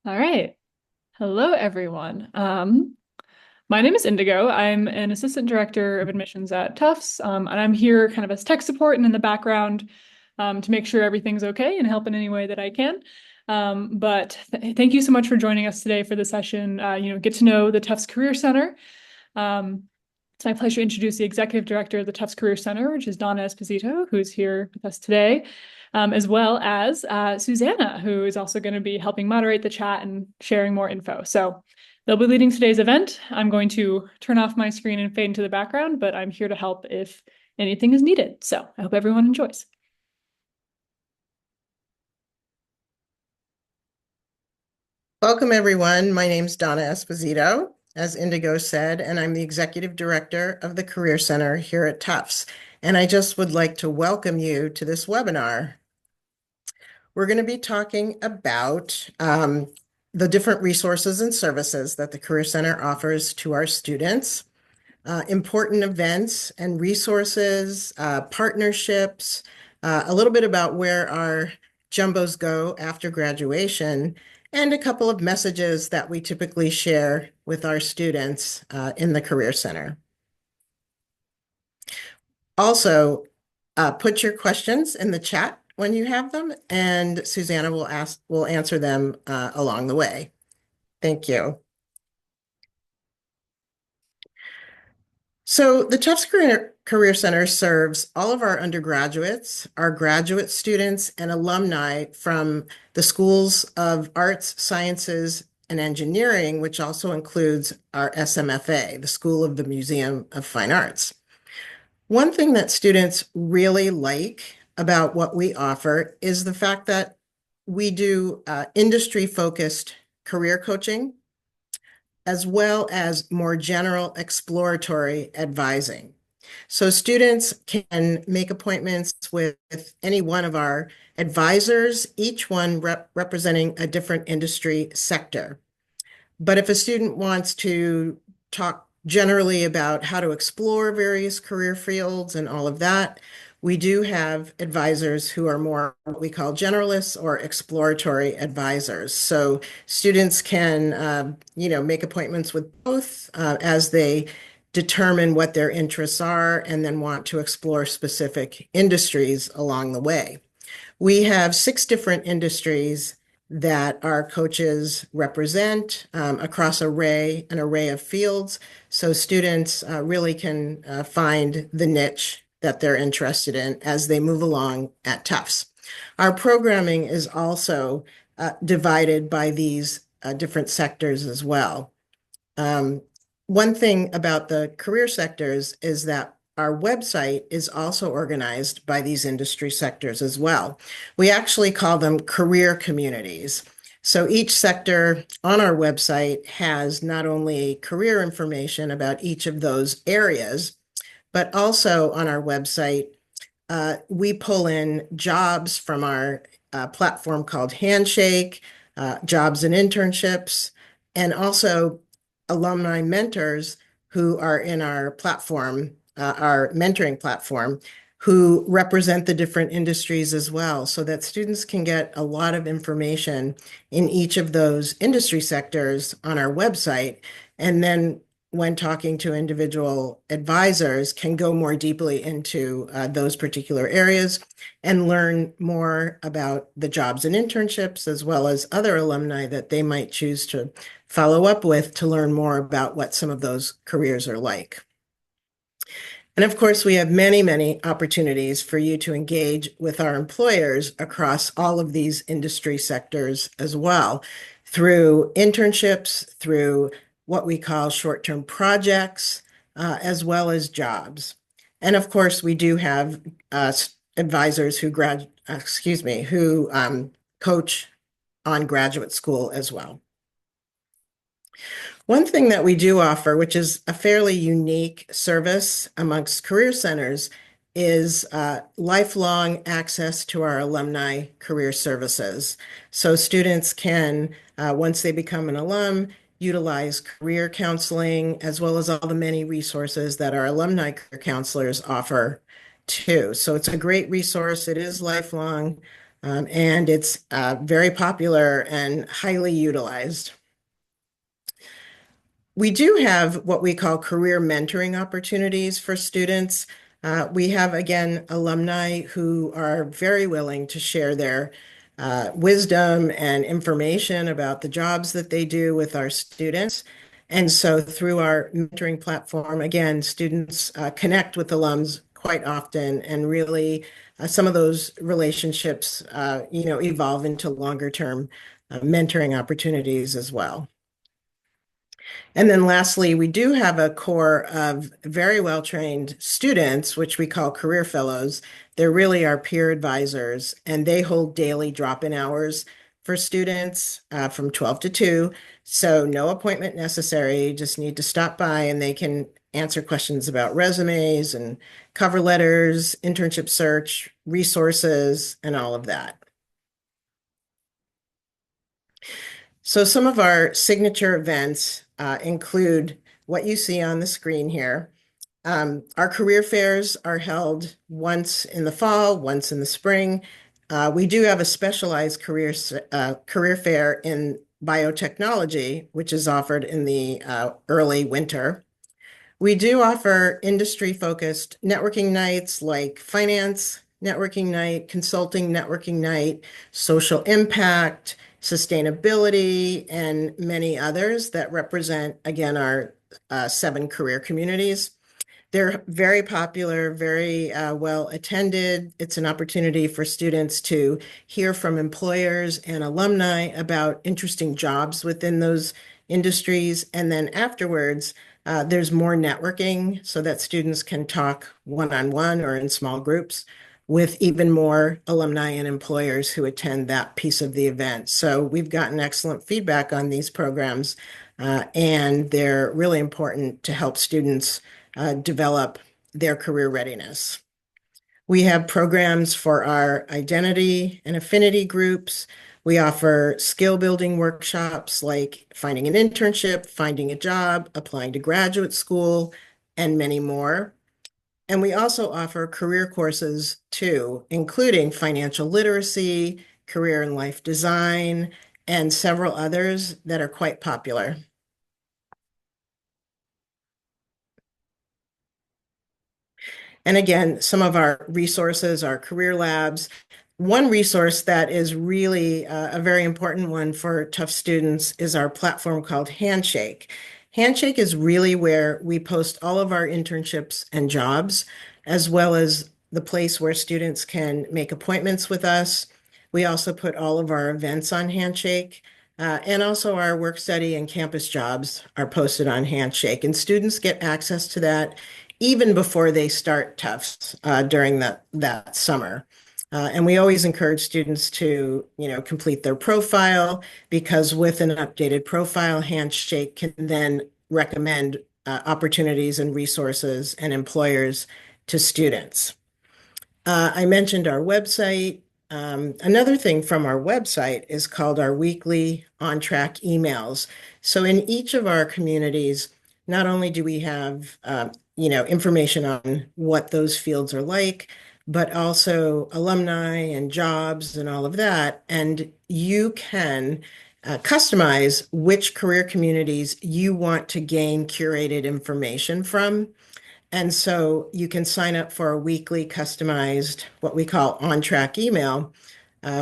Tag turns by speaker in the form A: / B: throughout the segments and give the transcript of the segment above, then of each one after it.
A: All right. Hello, everyone. My name is Indigo. I'm an assistant director of admissions at Tufts, and I'm here kind of as tech support and in the background to make sure everything's okay and help in any way that I can. But thank you so much for joining us today for the session. Get to know the Tufts Career Center. Um, it's my pleasure to introduce the executive director of the Tufts Career Center, which is Donna Esposito, who's here with us today, as well as Susanna, who is also going to be helping moderate the chat and sharing more info. So they'll be leading today's event. I'm going to turn off my screen and fade into the background, but I'm here to help if anything is needed. So I hope everyone enjoys.
B: Welcome, everyone. My name's Donna Esposito, as Indigo said, and I'm the Executive Director of the Career Center here at Tufts. And I just would like to welcome you to this webinar. We're going to be talking about the different resources and services that the Career Center offers to our students, important events and resources, partnerships, a little bit about where our jumbos go after graduation, and a couple of messages that we typically share with our students in the Career Center. Also, put your questions in the chat when you have them, and Susanna will answer them along the way. Thank you. So the Tufts Career Center serves all of our undergraduates, our graduate students, and alumni from the Schools of Arts, Sciences, and Engineering, which also includes our SMFA, the School of the Museum of Fine Arts. One thing that students really like about what we offer is the fact that we do industry-focused career coaching, as well as more general exploratory advising. So students can make appointments with any one of our advisors, each one representing a different industry sector. But if a student wants to talk generally about how to explore various career fields and all of that, we do have advisors who are more what we call generalists or exploratory advisors. So students can, make appointments with both as they determine what their interests are and then want to explore specific industries along the way. We have 6 different industries that our coaches represent across an array of fields. So students really can find the niche that they're interested in as they move along at Tufts. Our programming is also divided by these different sectors as well. One thing about the career sectors is that our website is also organized by these industry sectors as well. We actually call them career communities. So each sector on our website has not only career information about each of those areas, but also on our website, we pull in jobs from our platform called Handshake, jobs and internships, and also alumni mentors who are in our platform, our mentoring platform, who represent the different industries as well, so that students can get a lot of information in each of those industry sectors on our website. And then when talking to individual advisors, can go more deeply into those particular areas and learn more about the jobs and internships, as well as other alumni that they might choose to follow up with to learn more about what some of those careers are like. And of course, we have many, many opportunities for you to engage with our employers across all of these industry sectors as well, through internships, through what we call short-term projects, as well as jobs. And of course, we do have advisors who coach on graduate school as well. One thing that we do offer, which is a fairly unique service amongst career centers, is lifelong access to our alumni career services. So students can, once they become an alum, utilize career counseling, as well as all the many resources that our alumni career counselors offer too. So it's a great resource. It is lifelong. and it's very popular and highly utilized. We do have what we call career mentoring opportunities for students. We have, again, alumni who are very willing to share their wisdom and information about the jobs that they do with our students. And so through our mentoring platform, again, students connect with alums quite often and really some of those relationships, evolve into longer term mentoring opportunities as well. And then lastly, we do have a core of very well-trained students, which we call career fellows. They're really our peer advisors, and they hold daily drop-in hours for students from 12 to 2. So no appointment necessary, just need to stop by and they can answer questions about resumes and cover letters, internship search, resources, and all of that. So some of our signature events include what you see on the screen here. Our career fairs are held once in the fall, once in the spring. We do have a specialized career fair in biotechnology, which is offered in the early winter. We do offer industry-focused networking nights like finance networking night, consulting networking night, social impact, sustainability, and many others that represent, again, our 7 career communities. They're very popular, very well attended. It's an opportunity for students to hear from employers and alumni about interesting jobs within those industries. And then afterwards, there's more networking so that students can talk one-on-one or in small groups with even more alumni and employers who attend that piece of the event. So we've gotten excellent feedback on these programs, and they're really important to help students develop their career readiness. We have programs for our identity and affinity groups. We offer skill building workshops like finding an internship, finding a job, applying to graduate school, and many more. And we also offer career courses too, including financial literacy, career and life design, and several others that are quite popular. And again, some of our resources are career labs. One resource that is really a very important one for Tufts students is our platform called Handshake. Handshake is really where we post all of our internships and jobs, as well as the place where students can make appointments with us. We also put all of our events on Handshake. And also our work study and campus jobs are posted on Handshake, and students get access to that even before they start Tufts during that summer. And we always encourage students to, complete their profile because with an updated profile, Handshake can then recommend opportunities and resources and employers to students. I mentioned our website. Another thing from our website is called our weekly on track emails. So in each of our communities, not only do we have information on what those fields are like, but also alumni and jobs and all of that. And you can customize which career communities you want to gain curated information from. And so you can sign up for a weekly customized, what we call on-track email,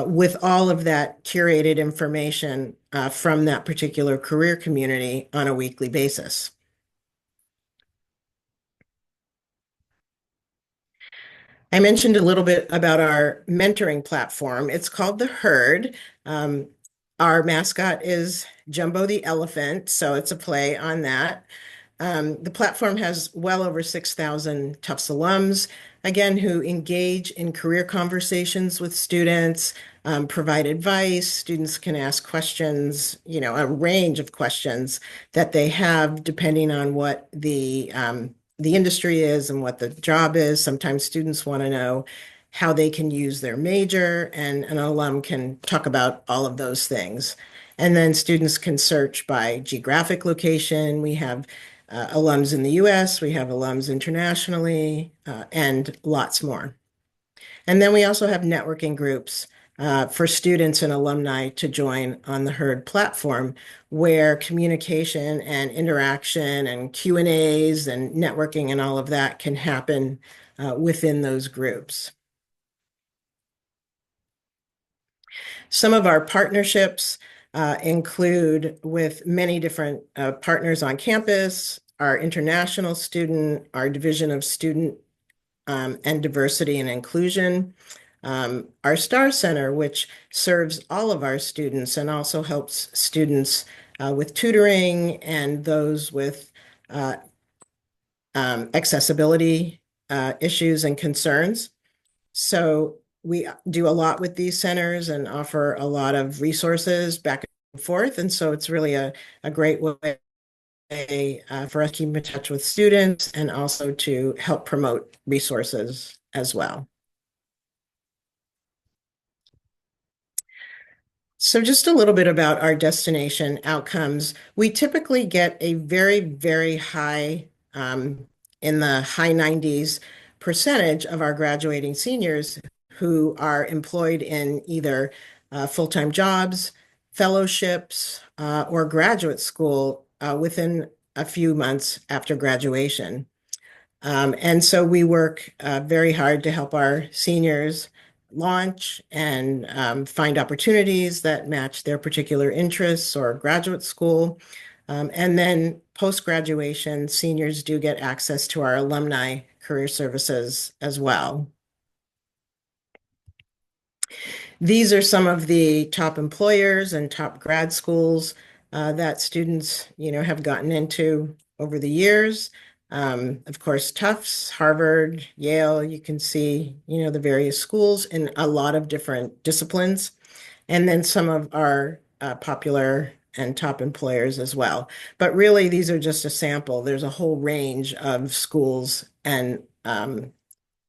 B: with all of that curated information from that particular career community on a weekly basis. I mentioned a little bit about our mentoring platform. It's called the Herd. Um, our mascot is Jumbo the elephant, so it's a play on that. The platform has well over 6,000 Tufts alums, again, who engage in career conversations with students, provide advice. Students can ask questions, a range of questions that they have depending on what the industry is and what the job is. Sometimes students want to know how they can use their major, and an alum can talk about all of those things. And then students can search by geographic location. We have alums in the US, we have alums internationally, and lots more. And then we also have networking groups for students and alumni to join on the Herd platform, where communication and interaction and Q&As and networking and all of that can happen within those groups. Some of our partnerships include with many different partners on campus, our international student, our Division of Student and Diversity and Inclusion, our STAR Center, which serves all of our students and also helps students with tutoring and those with uh, accessibility issues and concerns. So we do a lot with these centers and offer a lot of resources back and forth. And so it's really a great way for us to keep in touch with students and also to help promote resources as well. So just a little bit about our destination outcomes. We typically get a very, very high, in the high 90s percentage of our graduating seniors who are employed in either full-time jobs, fellowships, or graduate school within a few months after graduation. And so we work very hard to help our seniors launch and find opportunities that match their particular interests or graduate school. And then post-graduation, seniors do get access to our alumni career services as well. These are some of the top employers and top grad schools that students, have gotten into over the years. Of course, Tufts, Harvard, Yale, you can see, the various schools in a lot of different disciplines. And then some of our popular and top employers as well. But really, these are just a sample. There's a whole range of schools and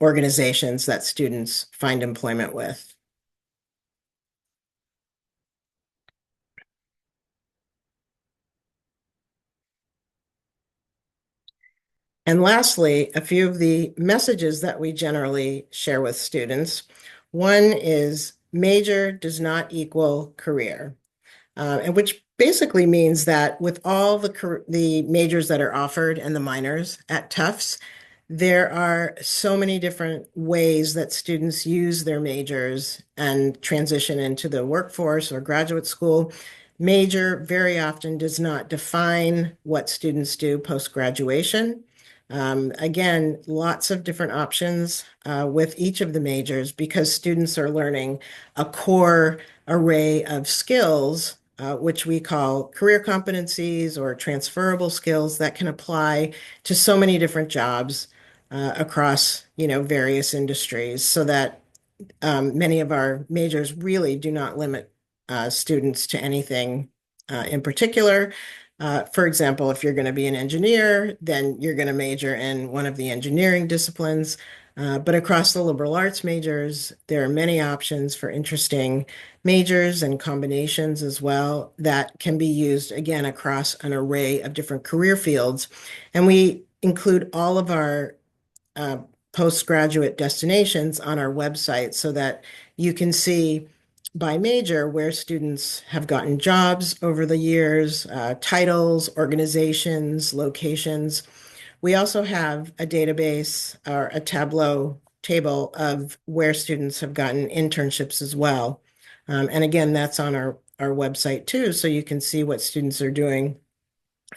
B: organizations that students find employment with. And lastly, a few of the messages that we generally share with students. One is major does not equal career, and which basically means that with all the majors that are offered and the minors at Tufts, there are so many different ways that students use their majors and transition into the workforce or graduate school. Major very often does not define what students do post-graduation. Again, lots of different options with each of the majors because students are learning a core array of skills, which we call career competencies or transferable skills that can apply to so many different jobs across, various industries, so that many of our majors really do not limit students to anything in particular. For example, if you're going to be an engineer, then you're going to major in one of the engineering disciplines. But across the liberal arts majors, there are many options for interesting majors and combinations as well that can be used again across an array of different career fields. And we include all of our uh, postgraduate destinations on our website so that you can see by major where students have gotten jobs over the years, titles, organizations, locations. We also have a database or a Tableau table of where students have gotten internships as well. And again, that's on our website too, so you can see what students are doing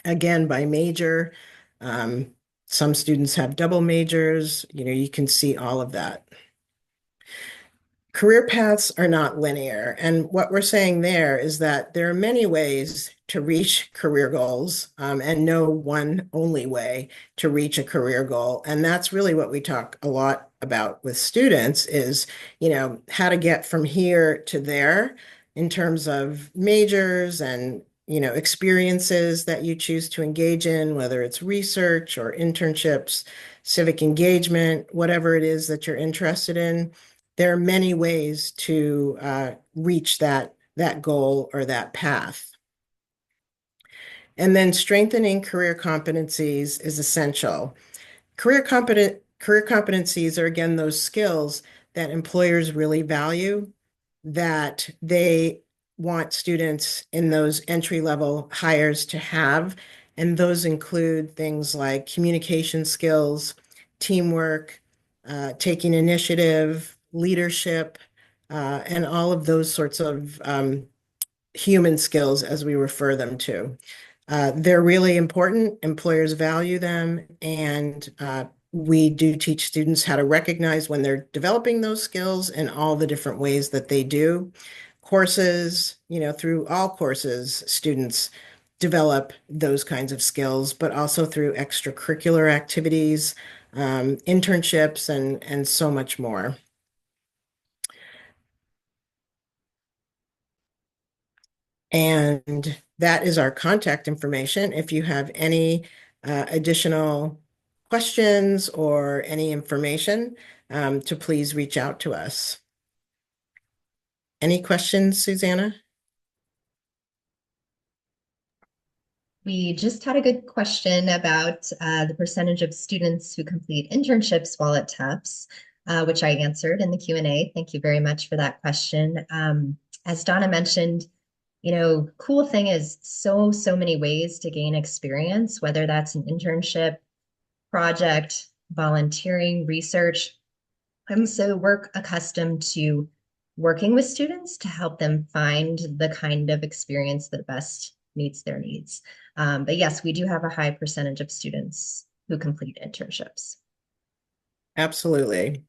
B: again by major. Um, some students have double majors, you can see all of that. Career paths are not linear. And what we're saying there is that there are many ways to reach career goals, and no one only way to reach a career goal. And that's really what we talk a lot about with students is, how to get from here to there in terms of majors and, experiences that you choose to engage in, whether it's research or internships, civic engagement, whatever it is that you're interested in. There are many ways to reach that goal or that path. And then strengthening career competencies is essential. Career competencies are again those skills that employers really value that they want students in those entry level hires to have. And those include things like communication skills, teamwork, taking initiative, leadership, and all of those sorts of human skills, as we refer them to. They're really important. Employers value them, and we do teach students how to recognize when they're developing those skills and all the different ways that they do. Courses, through all courses, students develop those kinds of skills, but also through extracurricular activities, internships, and so much more. And that is our contact information. If you have any additional questions or any information, to please reach out to us. Any questions, Susanna?
C: We just had a good question about the percentage of students who complete internships while at Tufts, which I answered in the Q&A. Thank you very much for that question. As Donna mentioned, cool thing is so many ways to gain experience, whether that's an internship, project, volunteering, research. So we're accustomed to working with students to help them find the kind of experience that best meets their needs. But yes, we do have a high percentage of students who complete internships.
B: Absolutely.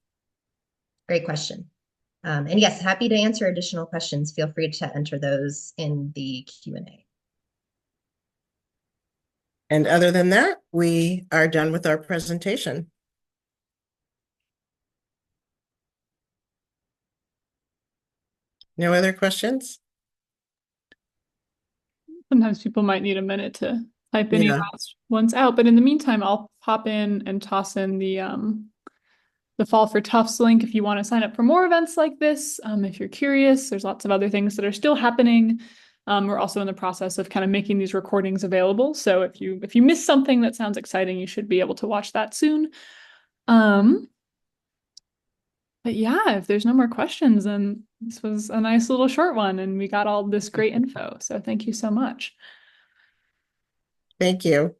C: Great question. And yes, happy to answer additional questions. Feel free to enter those in the Q&A.
B: And other than that, we are done with our presentation. No other questions?
A: Sometimes people might need a minute to type any
B: Yeah.
A: last ones out, but in the meantime, I'll pop in and toss in the Fall for Tufts link if you want to sign up for more events like this. If you're curious, there's lots of other things that are still happening. We're also in the process of kind of making these recordings available. So if you miss something that sounds exciting, you should be able to watch that soon. But yeah, if there's no more questions, then this was a nice little short one, and we got all this great info. So thank you so much.
B: Thank you.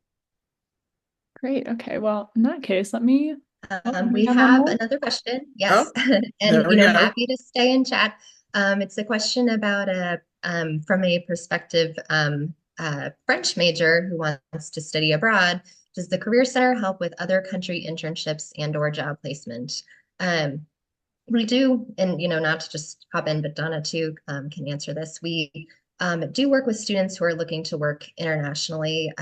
A: Great. Okay. Well, in that case, let me. Oh, we
C: We
A: have one
C: have
A: more.
C: another question. Yes.
B: Oh,
C: And,
B: there we go.
C: happy to stay in chat. It's a question about from a prospective French major who wants to study abroad. Does the Career Center help with other country internships and or job placement? Um, we do, and not to just hop in, but Donna too can answer this. We do work with students who are looking to work internationally,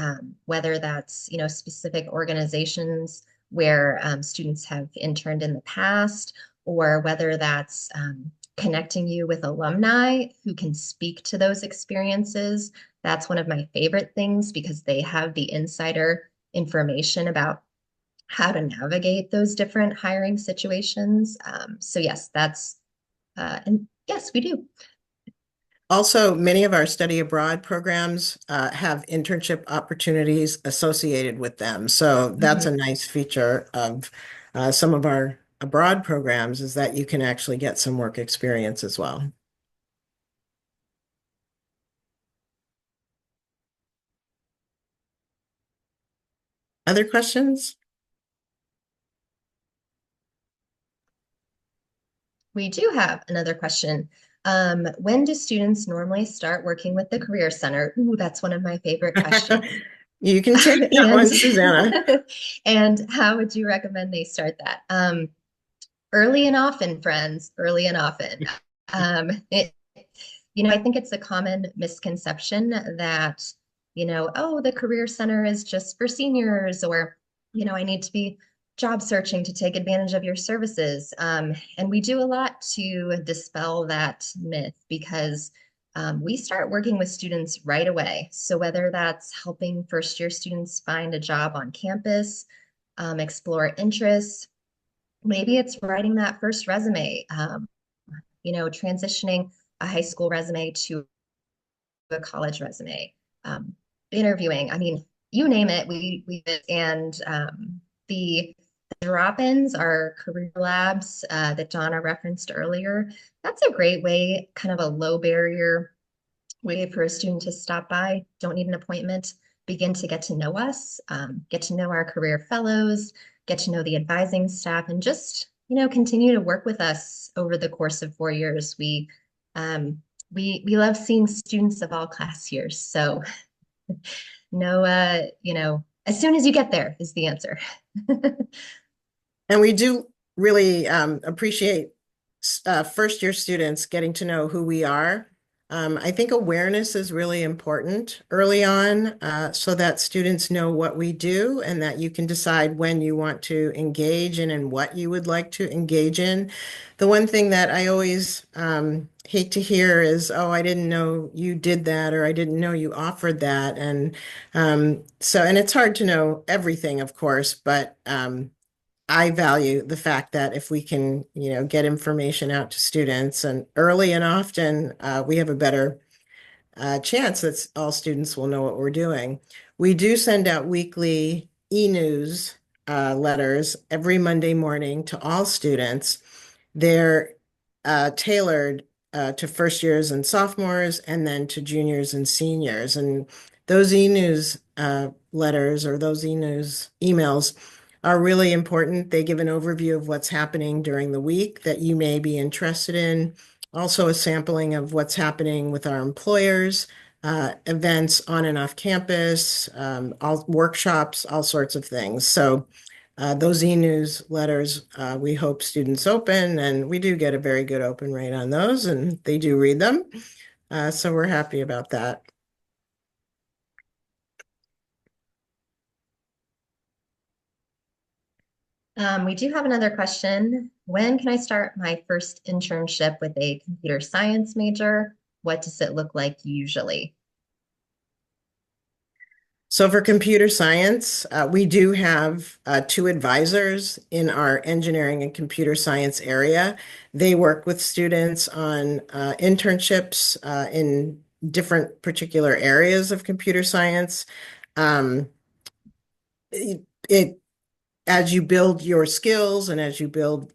C: whether that's specific organizations where students have interned in the past, or whether that's connecting you with alumni who can speak to those experiences. That's one of my favorite things because they have the insider information about how to navigate those different hiring situations. So yes, and yes, we do.
B: Also, many of our study abroad programs have internship opportunities associated with them. So that's
C: Mhm.
B: a nice feature of some of our abroad programs is that you can actually get some work experience as well. Other questions?
C: We do have another question. When do students normally start working with the Career Center? Ooh, that's one of my favorite questions.
B: You can take that
C: And
B: one, Susanna.
C: and how would you recommend they start that? Early and often, friends, early and often. I think it's a common misconception that, oh, the Career Center is just for seniors, or, I need to be job searching to take advantage of your services. And we do a lot to dispel that myth because we start working with students right away. So whether that's helping first year students find a job on campus, explore interests, maybe it's writing that first resume, transitioning a high school resume to a college resume, um, interviewing. I mean, you name it, we and the drop-ins are career labs that Donna referenced earlier. That's a great way, kind of a low barrier way for a student to stop by. Don't need an appointment, begin to get to know us, get to know our career fellows, get to know the advising staff, and just, continue to work with us over the course of 4 years. Um, we love seeing students of all class years. So no, as soon as you get there is the answer.
B: And we do really appreciate first year students getting to know who we are. I think awareness is really important early on so that students know what we do and that you can decide when you want to engage in and what you would like to engage in. The one thing that I always hate to hear is, oh, I didn't know you did that, or I didn't know you offered that. And it's hard to know everything, of course, but I value the fact that if we can, get information out to students and early and often, we have a better chance that all students will know what we're doing. We do send out weekly e-news letters every Monday morning to all students. They're tailored to first years and sophomores, and then to juniors and seniors. And those e-news letters or those e-news emails are really important. They give an overview of what's happening during the week that you may be interested in. Also, a sampling of what's happening with our employers, events on and off campus, all workshops, all sorts of things. So those e-newsletters, we hope students open, and we do get a very good open rate on those, and they do read them. So we're happy about that.
C: We do have another question. When can I start my first internship with a computer science major? What does it look like usually?
B: So for computer science, we do have two advisors in our engineering and computer science area. They work with students on internships in different particular areas of computer science. Um, it as you build your skills and as you build,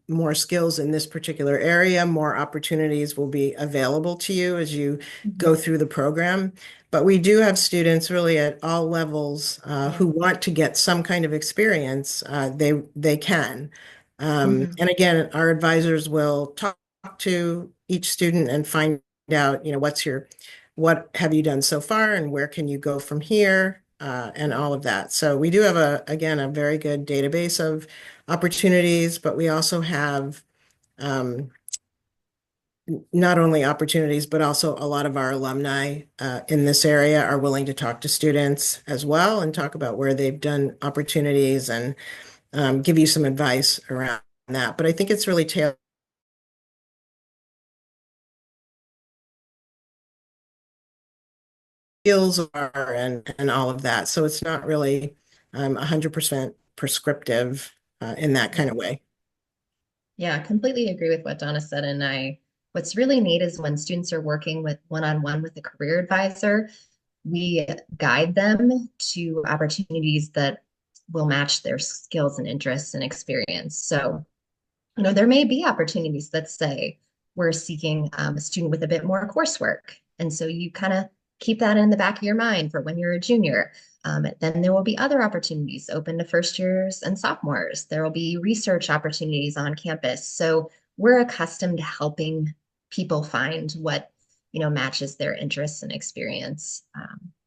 B: more skills in this particular area, more opportunities will be available to you as you go through the program. But we do have students really at all levels who want to get some kind of experience. They can. And again, our advisors will talk to each student and find out, what have you done so far and where can you go from here? And all of that. So we do have again, a very good database of opportunities, but we also have not only opportunities, but also a lot of our alumni in this area are willing to talk to students as well and talk about where they've done opportunities and give you some advice around that. But I think it's really tailored skills are and all of that. So it's not really 100% prescriptive in that kind of way.
C: Yeah, completely agree with what Donna said. What's really neat is when students are working with one-on-one with a career advisor, we guide them to opportunities that will match their skills and interests and experience. So, there may be opportunities that say we're seeking a student with a bit more coursework. And so you kind of keep that in the back of your mind for when you're a junior. Then there will be other opportunities open to first years and sophomores. There will be research opportunities on campus. So we're accustomed to helping people find what matches their interests and experience.